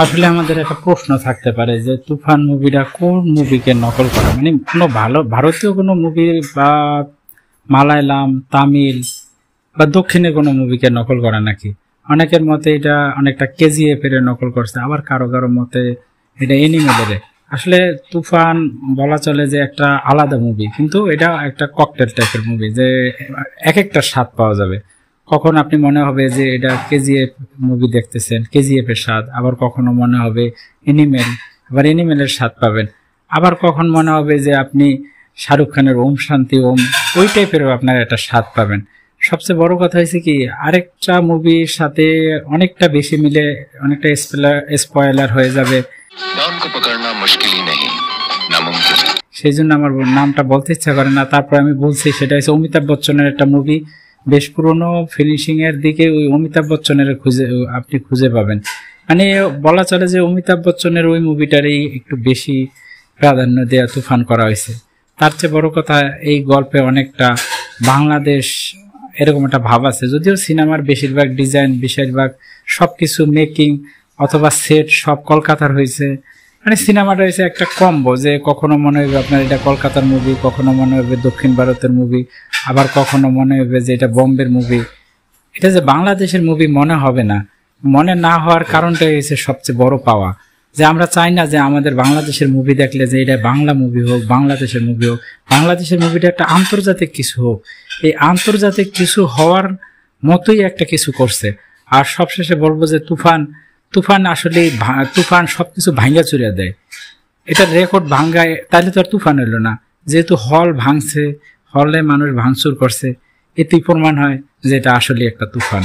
আসলে আমাদের একটা প্রশ্ন থাকতে পারে যে তুফান মুভিটা কোন মুভিকে নকল করা, মানে কোনো ভালো ভারতীয় কোনো মুভি বা মালায়ালাম, তামিল বা দক্ষিণে কোনো মুভিকে নকল করা নাকি? অনেকের মতে এটা অনেকটা কেজিএফ এর নকল করছে, আবার কারো কারো মতে এটা এনিমেলের। আসলে তুফান বলা চলে যে একটা আলাদা মুভি, কিন্তু এটা একটা ককটেল টাইপের মুভি, যে এক একটা স্বাদ পাওয়া যাবে। কখন আপনি মনে হবে যে এটা কেজিএফ মুভি দেখতেছেন, কেজিএফ এর স্বাদ, আবার কখনো মনে হবে এনিমেল, আবার এনিমেলের স্বাদ পাবেন। আবার কখন মনে হবে যে আপনি শাহরুখ খানের ওম শান্তি ওম, ওই টাইপেরও আপনার একটা স্বাদ পাবেন। সবচেয়ে বড় কথা হয়েছে কি, আরেকটা মুভির সাথে অনেকটা বেশি মিলে অনেকটা স্পয়লার হয়ে যাবে, সেই জন্য আমার নামটা বলতে ইচ্ছা করে না। তারপর আমি বলছি, সেটা হচ্ছে অমিতাভ বচ্চনের একটা মুভি, বেশ পুরনো, ফিনিশিং এর দিকে ওই অমিতাভ বচ্চনের আপনি খুঁজে পাবেন। মানে বলা চলে যে অমিতাভ বচ্চনের ওই মুভিটারই একটু বেশি প্রাধান্য দেওয়া তুফান করা হয়েছে। তার চেয়ে বড় কথা, এই গল্পে অনেকটা বাংলাদেশ এরকম একটা ভাব আছে, যদিও সিনেমার বেশিরভাগ ডিজাইন, বেশিরভাগ সবকিছু মেকিং অথবা সেট সব কলকাতার হয়েছে। মানে সিনেমাটা হয়েছে একটা কম্বো, যে কখনো মনে হবে আপনার এটা কলকাতার মুভি, কখনো মনে হবে দক্ষিণ ভারতের মুভি, আবার কখনো মনে হবে যে এটা বম্বের মুভি। এটা যে বাংলাদেশের মুভি মনে হবে না, মনে না হওয়ার কারণটাই হচ্ছে সবচেয়ে বড় পাওয়া, যে আমরা চাই না যে আমাদের বাংলাদেশের মুভি দেখলে যে এটা বাংলা মুভি হোক, বাংলাদেশের মুভি হোক, বাংলাদেশের মুভিটা একটা আন্তর্জাতিক কিছু হোক। এই আন্তর্জাতিক কিছু হওয়ার মতোই একটা কিছু করছে। আর সবশেষে বলবো যে তুফান আসলে তুফান সবকিছু ভাঙ্গা চুরিয়া দেয়। এটার রেকর্ড ভাঙ্গায়, তাহলে তো আর তুফান হইল না। যেহেতু হল ভাঙছে, হলে মানুষ ভাঙচুর করছে, এতেই প্রমাণ হয় যে এটা আসলে একটা তুফান।